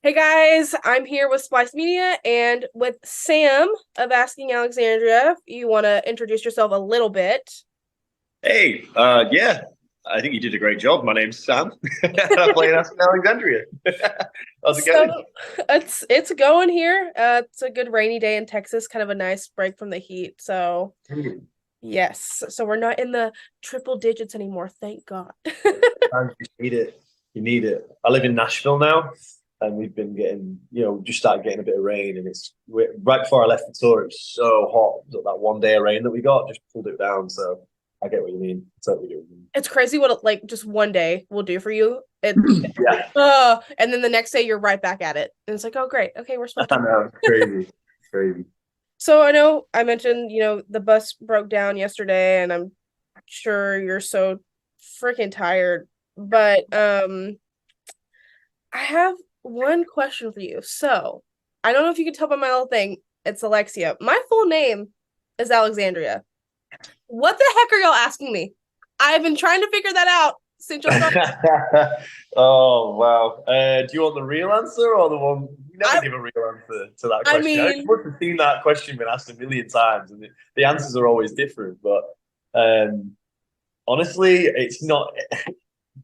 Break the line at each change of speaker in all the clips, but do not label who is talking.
Hey guys, I'm here with Spliced Media and with Sam of Asking Alexandria. If you want to introduce yourself a little bit.
Hey, yeah, I think you did a great job. My name's Sam. I play in Alexandria. How's it
So
going?
it's going here. It's a good rainy day in Texas, kind of a nice break from the heat. So yes, so we're not in the triple digits anymore, thank God.
You need it. You need it. I live in Nashville now, and we've been getting, just started getting a bit of rain, and right before I left the tour, it was so hot. That one day of rain that we got just pulled it down. So I get what you mean. I totally do.
It's crazy what like just one day will do for you. It's like,
Yeah,
and then the next day you're right back at it. And it's like, oh great, okay, we're
I
switching.
know. It's crazy. It's crazy.
So I know I mentioned, the bus broke down yesterday, and I'm sure you're so freaking tired. But I have one question for you. So I don't know if you can tell by my little thing. It's Alexia. My full name is Alexandria. What the heck are y'all asking me? I've been trying to figure that out since y'all started.
Oh wow! Do you want the real answer or the one? You never
I
give a real answer to that
I
question. I
mean,
must have seen that question been asked a million times, and the answers are always different. But honestly, it's not.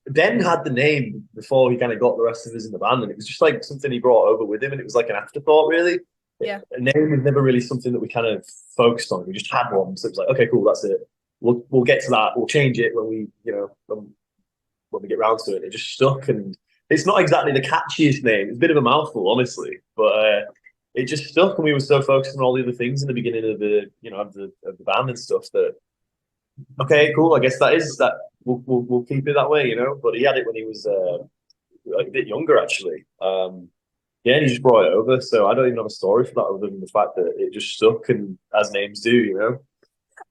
Ben had the name before he kind of got the rest of us in the band, and it was just like something he brought over with him, and it was like an afterthought, really.
yeah.
A name was never really something that we kind of focused on. We just had one, so it was like, okay, cool, that's it. We'll get to that. We'll change it when we, when we get round to it. It just stuck, and it's not exactly the catchiest name. It's a bit of a mouthful, honestly, but it just stuck, and we were so focused on all the other things in the beginning of the band and stuff that okay, cool. I guess that is that. We'll keep it that way, But he had it when he was like a bit younger, actually. Yeah, and he just brought it over. So I don't even have a story for that other than the fact that it just stuck, and as names do.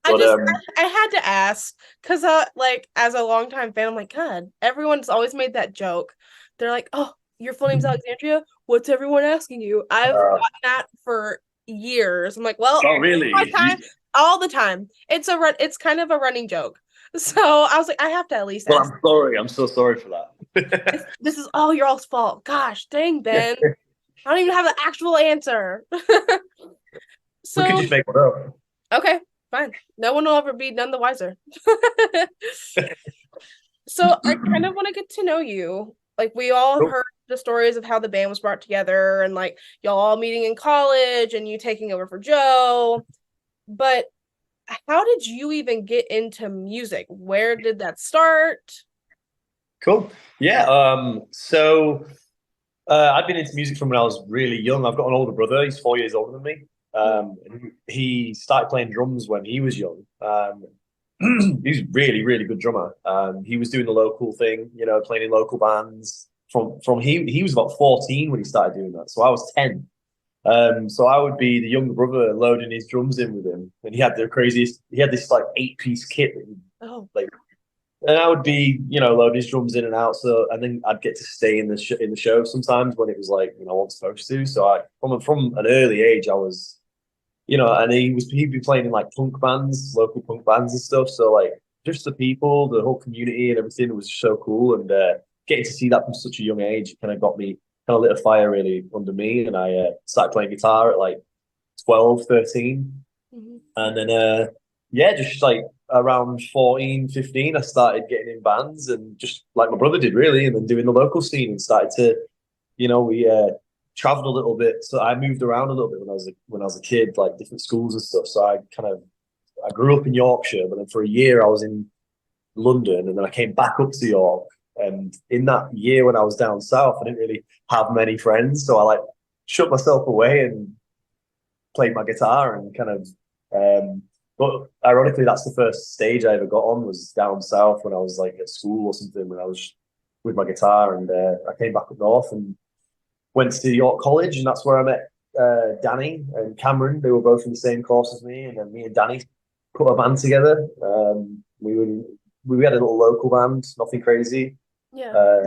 I
But
just I had to ask because like as a longtime fan, I'm like, God, everyone's always made that joke. They're like, oh, your full name's Alexandria. What's everyone asking you? I've
uh,
gotten that for years. I'm like, well,
oh,
my
really?
time all the time. It's kind of a running joke. So I was like, I have to at least
Well,
ask.
I'm sorry. I'm so sorry for
This,
that.
this is all your all's fault. Gosh, dang, Ben. I don't even have an actual answer.
We could
So
just make one up.
okay, fine. No one will ever be none the wiser. So I kind of want to get to know you. Like we all have
Cool.
heard the stories of how the band was brought together and like y'all all meeting in college and you taking over for Joe. But how did you even get into music? Where did that start?
Cool. Yeah. So I've been into music from when I was really young. I've got an older brother. He's 4 years older than me. He started playing drums when he was young. He's a really, really good drummer. He was doing the local thing, playing in local bands. From he was about 14 when he started doing that. So I was 10. So I would be the younger brother loading his drums in with him, and he had the craziest. He had this like 8-piece kit that he,
Oh,
like and I would be, loading his drums in and out. So, and then I'd get to stay in the show sometimes when it was like, I wasn't supposed to. So from an early age, I was, and he'd be playing in like punk bands, local punk bands and stuff. So like, just the people, the whole community, and everything was so cool. And getting to see that from such a young age kind of got me kind of lit a fire really under me. And I started playing guitar at like 12, 13.
mhm.
And then, yeah, just like around 14, 15, I started getting in bands and just like my brother did, really, and then doing the local scene and started to, we traveled a little bit. So I moved around a little bit when I was a kid, like different schools and stuff. So I grew up in Yorkshire, but then for a year I was in London, and then I came back up to York. And in that year when I was down south, I didn't really have many friends, so I like shut myself away and played my guitar and kind of but ironically that's the first stage I ever got on was down south when I was like at school or something when I was with my guitar and I came back up north and went to York College and that's where I met Danny and Cameron. They were both in the same course as me and then me and Danny put a band together. We had a little local band, nothing crazy.
Yeah.
Uh,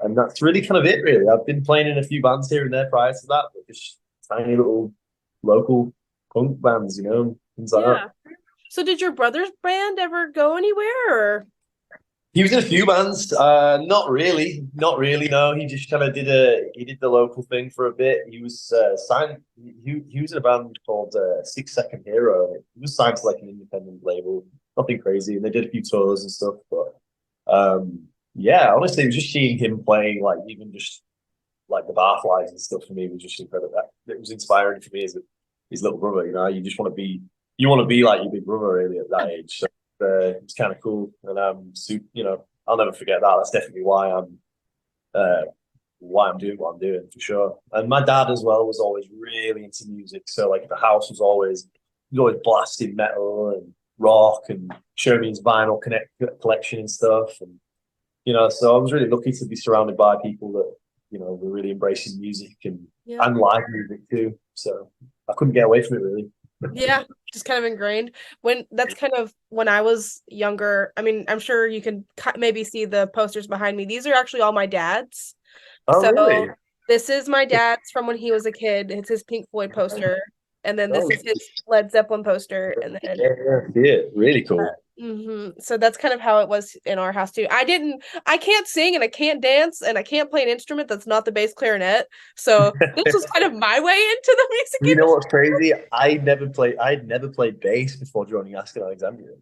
and that's really kind of it, really. I've been playing in a few bands here and there prior to that, but just tiny little local punk bands, things like that.
Yeah. So did your brother's band ever go anywhere or
He was in a few bands. Not really, not really. No, he just kind of did the local thing for a bit. He was signed. He was in a band called 6 Second Hero. He was signed to like an independent label. Nothing crazy, and they did a few tours and stuff. But yeah, honestly, it was just seeing him playing, like even just like the barflies and stuff for me was just incredible. It was inspiring for me as his little brother. You know, you want to be like your big brother really at that age. So it's kind of cool, and you know, I'll never forget that. That's definitely why I'm doing what I'm doing for sure. And my dad as well was always really into music, so like the house was always blasting metal and rock and showing me his vinyl connect collection and stuff, and you know, so I was really lucky to be surrounded by people that you know were really embracing music
Yeah.
and live music too. So I couldn't get away from it really.
Yeah, just kind of ingrained. When that's kind of when I was younger. I mean, I'm sure you can maybe see the posters behind me. These are actually all my dad's.
Oh,
So
really?
this is my dad's from when he was a kid. It's his Pink Floyd poster, and then this
Oh,
is his Led Zeppelin poster, and then
yeah, yeah, really cool.
So that's kind of how it was in our house too. I can't sing and I can't dance and I can't play an instrument that's not the bass clarinet. So this was kind of my way into the music
You know
industry.
what's crazy? I'd never played bass before joining Alexandria.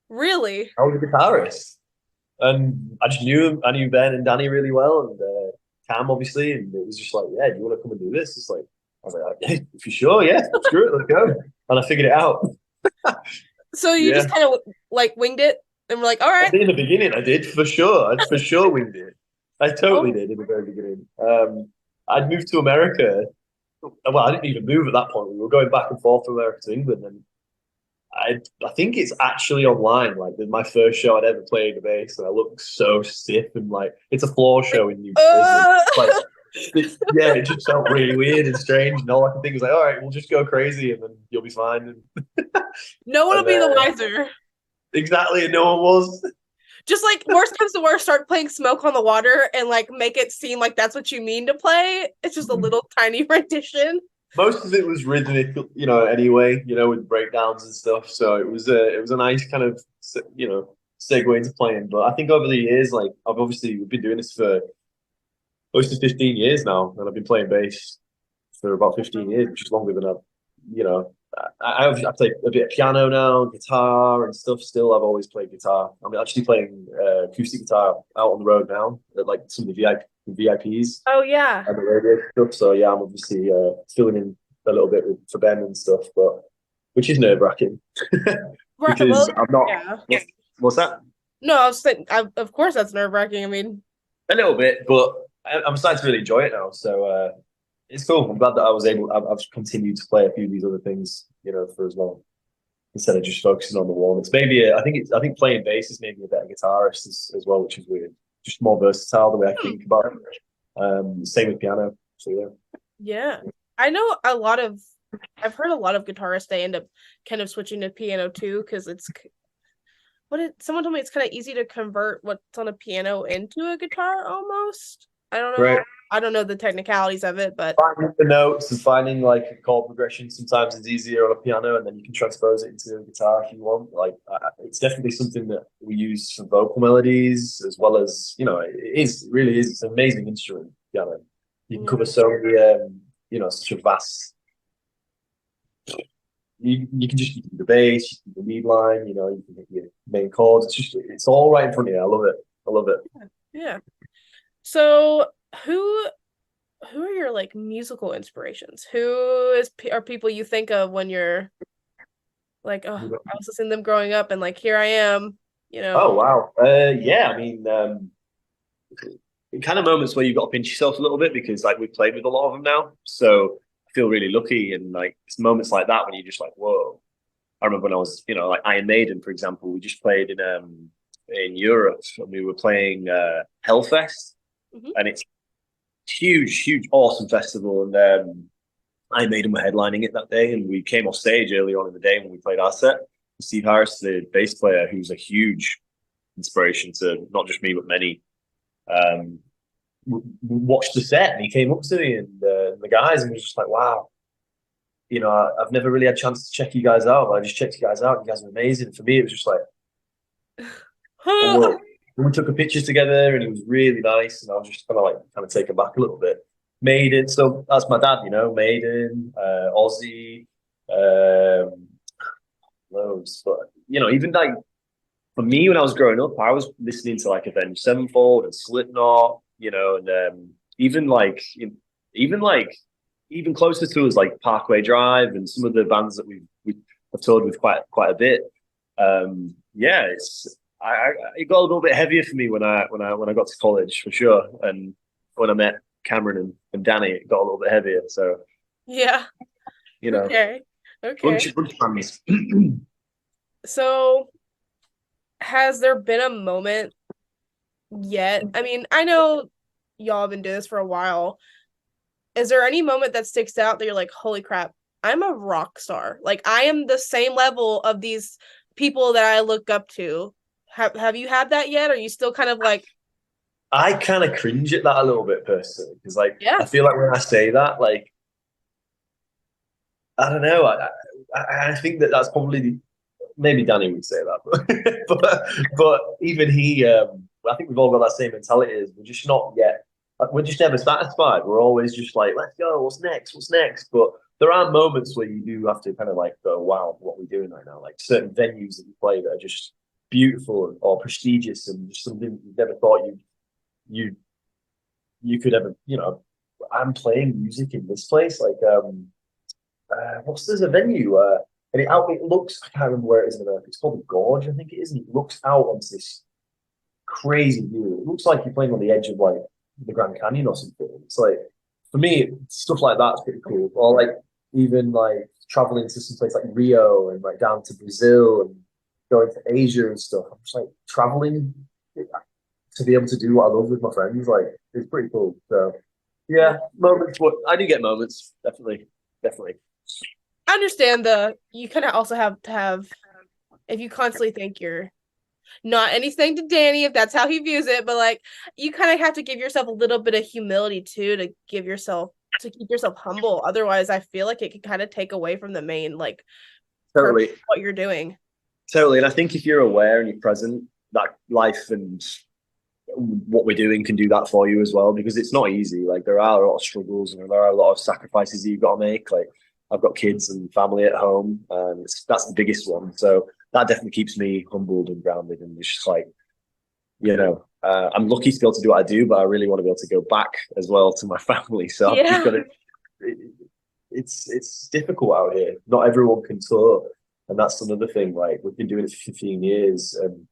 Really?
I was a guitarist, and I knew Ben and Danny really well, and Cam obviously, and it was just like, yeah, do you want to come and do this? It's like I was like, yeah, if you're sure, yeah, screw it, let's go. And I figured it out.
So you
Yeah,
just kind of like winged it and we're like, all
I
right.
did in the beginning. I did for sure. I for sure winged it. I totally
Oh,
did in the very beginning. I'd moved to America. Well, I didn't even move at that point. We were going back and forth from America to England, and I think it's actually online. Like my first show I'd ever played the bass, and I look so stiff and like it's a floor
like,
show in New Jersey.
uh,
Like yeah, it just felt really weird and strange. And all I could think was like, all right, we'll just go crazy, and then you'll be fine.
no one will
And
be the wiser.
exactly, and no one was.
Just like worst comes to worst, start playing Smoke on the Water and like make it seem like that's what you mean to play. It's just a little tiny rendition.
Most of it was rhythmic, you know, anyway, you know, with breakdowns and stuff. So it was a nice kind of, you know, segue into playing. But I think over the years, like we've been doing this for close to 15 years now, and I've been playing bass for about 15 years, which is longer than I've, you know, I play a bit of piano now, guitar and stuff. Still, I've always played guitar. I'm actually playing acoustic guitar out on the road now, at like some of the VIPs
Oh yeah.
and the radio stuff. So yeah, I'm obviously filling in a little bit for Ben and stuff, but which is nerve wracking
Right. Well,
because I'm not.
yeah.
What's that?
No, I was saying, of course that's nerve wracking. I mean,
A little bit, but I'm starting to really enjoy it now. So it's cool. I'm glad that I've continued to play a few of these other things, you know, for as long instead of just focusing on the one. It's maybe I think playing bass is maybe a better guitarist as well, which is weird. Just more versatile the way I think about it. Same with piano. So yeah.
yeah. I know a lot of I've heard a lot of guitarists they end up kind of switching to piano too because someone told me it's kind of easy to convert what's on a piano into a guitar almost. I don't know.
Right.
I don't know the technicalities of it, but
Finding the notes and finding like a chord progression sometimes is easier on a piano, and then you can transpose it into a guitar if you want. Like it's definitely something that we use for vocal melodies as well as you know it really is it's an amazing instrument. Piano, you can
yeah.
cover so many you know such a vast. You can just do the bass, you can do the lead line, you know, you can hit your main chords. It's all right in front of you. I love it. I love it.
Yeah. So who are your like musical inspirations? Are people you think of when you're like, oh, I was listening to them growing up and like here I am, you
Oh
know.
wow. Yeah, I mean, kind of moments where you've got to pinch yourself a little bit because like we've played with a lot of them now. So I feel really lucky and like it's moments like that when you're just like, whoa. I remember when I was, you know, like Iron Maiden, for example, we just played in Europe and we were playing Hellfest
Mhm.
and it's huge, huge, awesome festival. And Iron Maiden were headlining it that day and we came off stage early on in the day when we played our set. Steve Harris, the bass player, who's a huge inspiration to not just me but many, um, watched the set and he came up to me and the guys and was just like, wow, you know, I've never really had a chance to check you guys out, but I just checked you guys out. You guys are amazing. For me, it was just like,
Huh.
whoa. we took a picture together, and he was really nice, and I was just kind of taken back a little bit. Maiden, so that's my dad, Maiden, Ozzy, um, loads. But even like for me when I was growing up, I was listening to like Avenged Sevenfold and Slipknot, and even like even like even closer to us like Parkway Drive and some of the bands that we have toured with quite a bit. Yeah, it got a little bit heavier for me when I got to college for sure, and when I met Cameron and Danny, it got a little bit heavier. So
Yeah.
you know,
Okay. Okay.
bunch of families.
So, has there been a moment yet? I mean, I know y'all have been doing this for a while. Is there any moment that sticks out that you're like, holy crap, I'm a rock star? Like, I am the same level of these people that I look up to. Have you had that yet? Or are you still kind of like,
I kind of cringe at that a little bit personally because like
yeah,
I feel like when I say that, like I don't know, I think that's probably maybe Danny would say that, but even he, I think we've all got that same mentality. Is we're just not yet, we're just never satisfied. We're always just like, let's go, what's next, what's next? But there are moments where you do have to kind of like go, wow, what are we doing right now? Like certain venues that you play that are just beautiful or prestigious and just something you never thought you you could ever, I'm playing music in this place. Like, what's there's a venue, and it looks, I can't remember where it is in America. It's called the Gorge, I think it is, and it looks out onto this crazy view. It looks like you're playing on the edge of like the Grand Canyon or something. It's like for me, stuff like that's pretty cool. Or like even like traveling to some place like Rio and like down to Brazil and going to Asia and stuff. I'm just like traveling to be able to do what I love with my friends. Like it's pretty cool. So
yeah.
yeah, moments. But I do get moments, definitely, definitely.
I understand you kind of also have to have, if you constantly think you're not anything to Danny, if that's how he views it, but like you kind of have to give yourself a little bit of humility too to keep yourself humble. Otherwise, I feel like it can kind of take away from the main like purpose
Totally,
of what you're doing.
totally. And I think if you're aware and you're present, that life and what we're doing can do that for you as well because it's not easy. Like there are a lot of struggles and there are a lot of sacrifices that you've got to make. Like I've got kids and family at home, and that's the biggest one. So that definitely keeps me humbled and grounded, and it's just like I'm lucky to be able to do what I do, but I really want to be able to go back as well to my family. So I've just
Yeah.
got to. It, it's difficult out here. Not everyone can tour, and that's another thing. Like we've been doing it for 15 years, and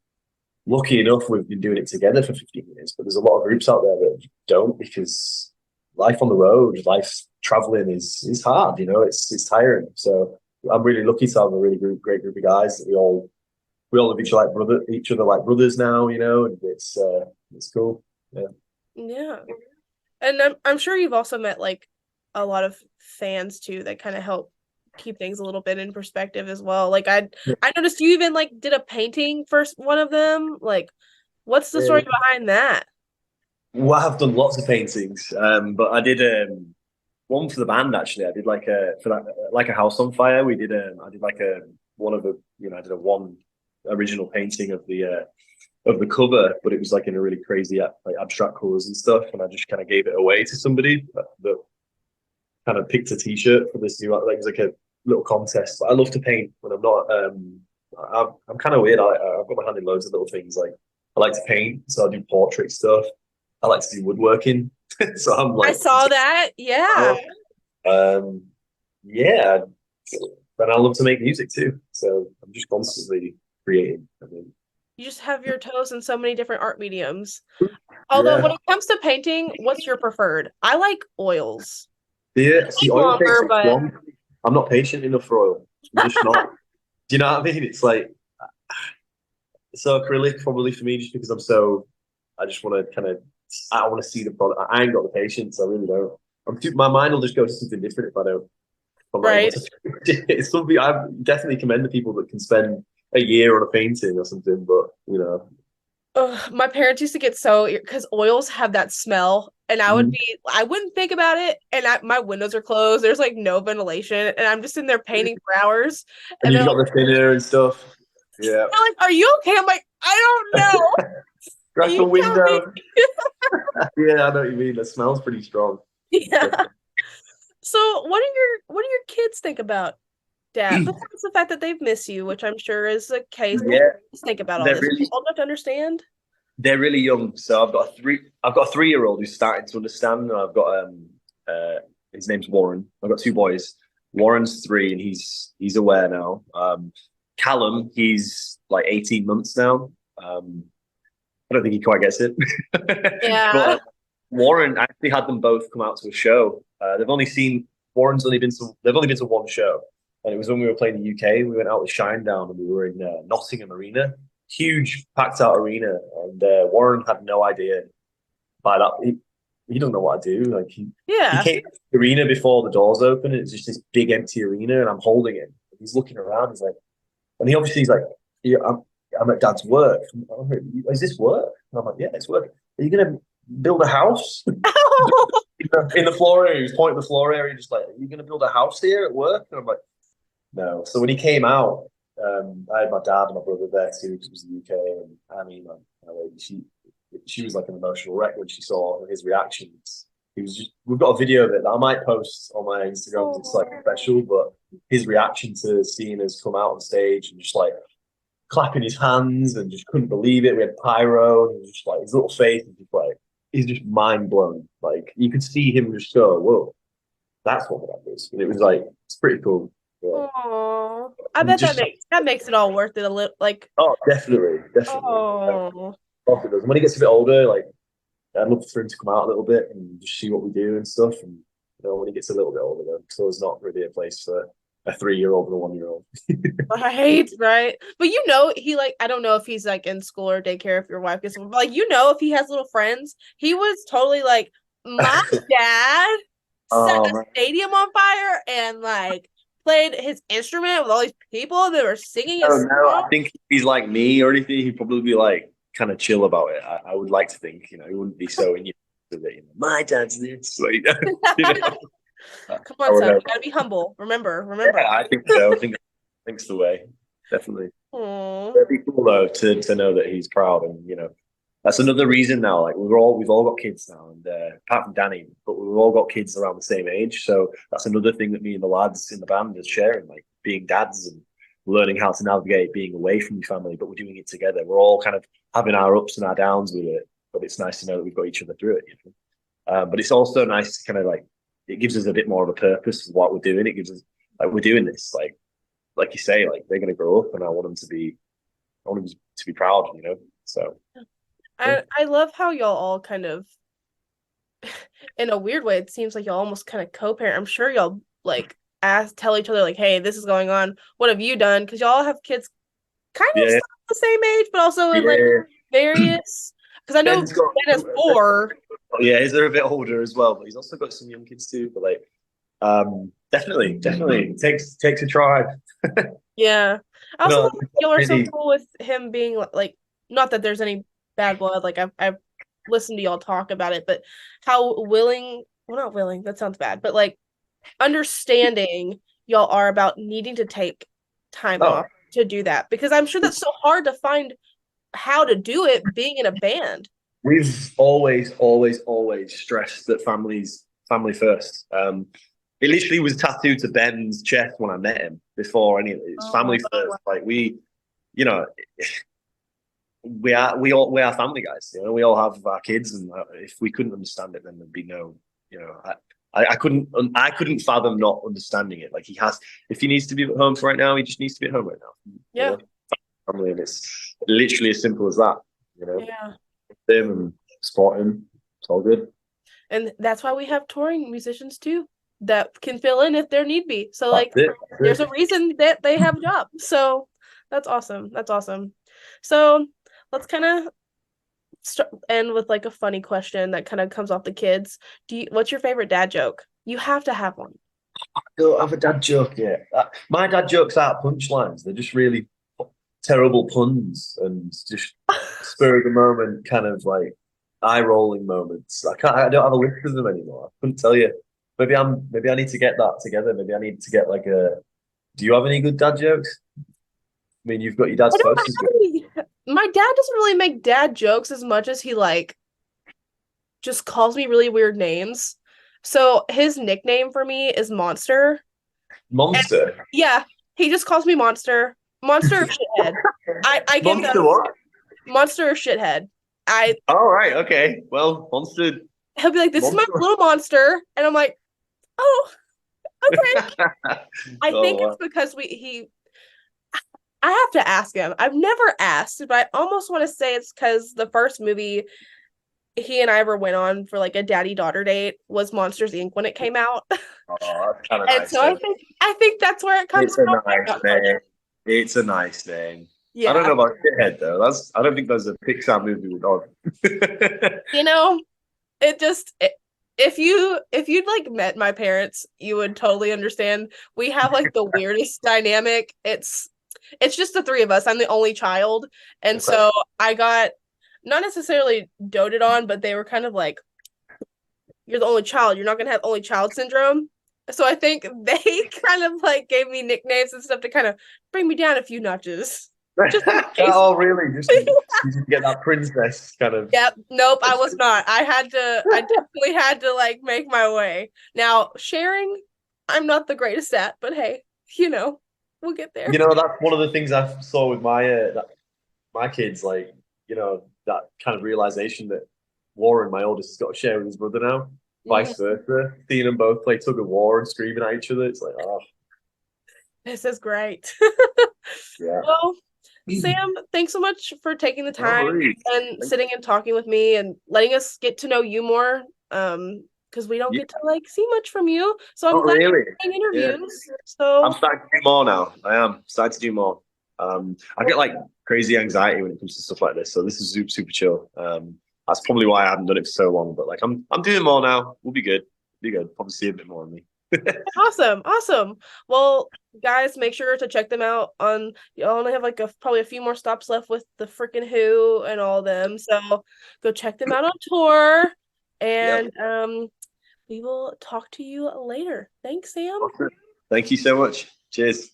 lucky enough, we've been doing it together for 15 years, but there's a lot of groups out there that don't because life on the road, life traveling is hard. It's tiring. So I'm really lucky to have a really great group of guys that we all love each other like brothers now. And it's cool. Yeah.
Yeah. And I'm sure you've also met like a lot of fans too that kind of help keep things a little bit in perspective as well. Like I noticed you even like did a painting for one of them. Like what's the story
Yeah.
behind that?
Well, I've done lots of paintings, but I did one for the band actually. I did like a for that like a house on fire. I did like a one of the I did a one original painting of the cover, but it was like in a really crazy like abstract colors and stuff, and I just kind of gave it away to somebody that kind of picked a T-shirt for this new like it was like a little contest. But I love to paint when I'm not. I'm kind of weird. I've got my hand in loads of little things. Like I like to paint, so I do portrait stuff. I like to do woodworking, so I'm
I
like,
saw that. Yeah.
um, yeah, and I love to make music too. So I'm just constantly creating. I mean,
You just have your toes in so many different art mediums. Although when
yeah,
it comes to painting, what's your preferred? I like oils.
yeah. See,
Take
oil takes
longer,
so
but
long. I'm not patient enough for oil. I'm just not. Do you know what I mean? It's like so acrylic probably for me, just because I just want to kind of. I want to see the product. I ain't got the patience. I really don't. My mind will just go to something different if I don't. If I'm not able
right.
to. It's something I definitely commend the people that can spend a year on a painting or something. But
Ugh, my parents used to get so because oils have that smell, and
mhm.
I wouldn't think about it, and my windows are closed. There's like no ventilation, and I'm just in there painting for hours,
And
and
you've got the thinner and stuff. Yeah.
they're like, "Are you okay?" I'm like, "I don't know."
Crack
You
a
tell me.
window. Yeah, I know what you mean. That smells pretty strong.
Yeah. So what do your kids think about dad? Besides the fact that they've missed you, which I'm sure is the case, what do
Yeah,
you think about all
they're
this? Are they
really
old enough to understand?
they're really young. So I've got a 3 year old who's starting to understand, and I've got uh his name's Warren. I've got 2 boys. Warren's 3 and he's aware now. Callum, he's like 18 months now. I don't think he quite gets it.
Yeah.
But Warren actually had them both come out to a show. They've only seen Warren's only been to they've only been to one show, and it was when we were playing the UK. We went out with Shinedown and we were in Nottingham Arena, huge packed out arena, and Warren had no idea by that. He don't know what I do. Like he
Yeah.
came to the arena before the doors open, and it's just this big empty arena, and I'm holding him. He's looking around. He's like, and he's like, yeah, I'm at Dad's work. I'm like, is this work? And I'm like, yeah, it's work. Are you gonna build a house in the floor area? He was pointing the floor area, just like, are you gonna build a house here at work? And I'm like, no. So when he came out, I had my dad and my brother there too, because it was the UK, and Annie, my lady, she was like an emotional wreck when she saw his reactions. He was just, we've got a video of it that I might post on my Instagram because it's like special, but his reaction to seeing us come out on stage and just like clapping his hands and just couldn't believe it. We had pyro and just like his little face is just like, he's just mind blown. Like you could see him just go, whoa, that's what that is. And it was like, it's pretty cool. Yeah.
Oh, I
And
bet
just,
that makes it all worth it a little. Like,
oh, definitely, definitely.
oh,
Of course it does. And when he gets a bit older, like I'd love for him to come out a little bit and just see what we do and stuff. And when he gets a little bit older, then so there's not really a place for a 3 year old and a 1 year old.
right, right. But he like I don't know if he's like in school or daycare if your wife gets him, but like if he has little friends, he was totally like my dad set
Oh
a
man.
stadium on fire and like played his instrument with all these people that were singing
Oh
his
no, I
song.
think if he's like me or anything, he'd probably be like kind of chill about it. I would like to think, he wouldn't be so in you with it. My dad's this, like, you know.
Come
I
on,
would
son,
know.
you gotta be humble. Remember,
Yeah,
remember.
I think so. I think's the way, definitely.
Aww.
It'd be cool though to know that he's proud, and that's another reason now. Like we've all got kids now, and apart from Danny, but we've all got kids around the same age. So that's another thing that me and the lads in the band are sharing, like being dads and learning how to navigate being away from your family, but we're doing it together. We're all kind of having our ups and our downs with it, but it's nice to know that we've got each other through it. But it's also nice to kind of like it gives us a bit more of a purpose of what we're doing. It gives us like we're doing this like you say, like they're going to grow up, and I want them to be proud. So.
I love how y'all all kind of in a weird way, it seems like y'all almost kind of co-parent. I'm sure y'all like tell each other like, "Hey, this is going on. What have you done?" Because y'all have kids kind of
Yeah,
still the same age, but also in like
yeah.
various. Because I know
Ben's got,
Ben is 4.
yeah, he's a bit older as well, but he's also got some young kids too. But like, definitely takes a tribe.
Yeah, I also
No,
love that y'all are so cool with him being like, not that there's any bad blood. Like I've listened to y'all talk about it, but how willing, well, not willing. That sounds bad, but like understanding y'all are about needing to take time
oh,
off to do that because I'm sure that's so hard to find how to do it being in a band.
we've always stressed that family first. It literally was tattooed to Ben's chest when I met him before any of it. It's
Oh,
family first. Like you know, we are family guys. We all have our kids, and if we couldn't understand it, then there'd be no. I couldn't fathom not understanding it. Like he has, if he needs to be at home for right now, he just needs to be at home right now.
yeah,
Family, and it's literally as simple as that.
yeah.
Him and support him. It's all good.
And that's why we have touring musicians too that can fill in if there need be. So like
That's it.
there's a reason that they have a job. So that's awesome. That's awesome. So let's kind of end with like a funny question that kind of comes off the kids. What's your favorite dad joke? You have to have one.
Don't have a dad joke yet. My dad jokes aren't punchlines. They're just really terrible puns and just spur of the moment kind of like eye rolling moments. I don't have a list of them anymore. I couldn't tell you. Maybe I need to get that together. Maybe I need to get like a. Do you have any good dad jokes? I mean, you've got your dad's
I don't
toast is
have
good.
any. my dad doesn't really make dad jokes as much as he like just calls me really weird names. So his nickname for me is Monster. And
Monster.
yeah, he just calls me Monster. Monster or shithead. I give
Monster
them
what?
Monster or shithead. I
All right, okay. Well, Monster.
He'll be like, "This is my
Monster.
little monster," and I'm like, "Oh, okay." I
Oh
think
wow.
it's because we he. I have to ask him. I've never asked, but I almost want to say it's because the first movie he and I ever went on for like a daddy daughter date was Monsters Inc. when it came out,
Oh, that's kind of
and
nice
so
then.
I think that's where it comes
It's a
from. I'm
nice
not quite
name.
sure.
It's a nice name. I don't
Yeah,
know about Shithead though. I don't think there's a Pixar movie with dog.
you know, it just if you'd like met my parents, you would totally understand. We have like the weirdest dynamic. It's just the three of us. I'm the only child, and
Okay.
so I got not necessarily doted on, but they were kind of like, "You're the only child. You're not gonna have only child syndrome." So I think they kind of like gave me nicknames and stuff to kind of bring me down a few notches, just in case.
Oh, really? Just you didn't get that princess kind of.
Yep. Nope, I was not. I definitely had to like make my way. Now, sharing, I'm not the greatest at, but hey, we'll get there.
That's one of the things I saw with my kids, like, that kind of realization that Warren, my oldest, has got to share with his brother now,
Mhm.
vice versa. Seeing them both play tug of war and screaming at each other, it's like, oh,
This is great.
yeah.
Well, Sam, thanks so much for taking the
No
time
worries.
and sitting and talking with me and letting us get to know you more. Because we don't
Yeah,
get to like see much from you. So I'm
not
glad
really.
you're doing
Yeah.
interviews.
I'm
So
starting to do more now. I am starting to do more. I get like crazy anxiety when it comes to stuff like this. So this is super, super chill. That's probably why I haven't done it for so long. But like I'm doing more now. We'll be good. Be good. Probably see a bit more of me.
awesome, awesome. Well, guys, make sure to check them out on you only have like probably a few more stops left with the freaking Who and all of them. So go check them out on tour.
Yep.
And we will talk to you later. Thanks, Sam.
Awesome. Thank you so much. Cheers.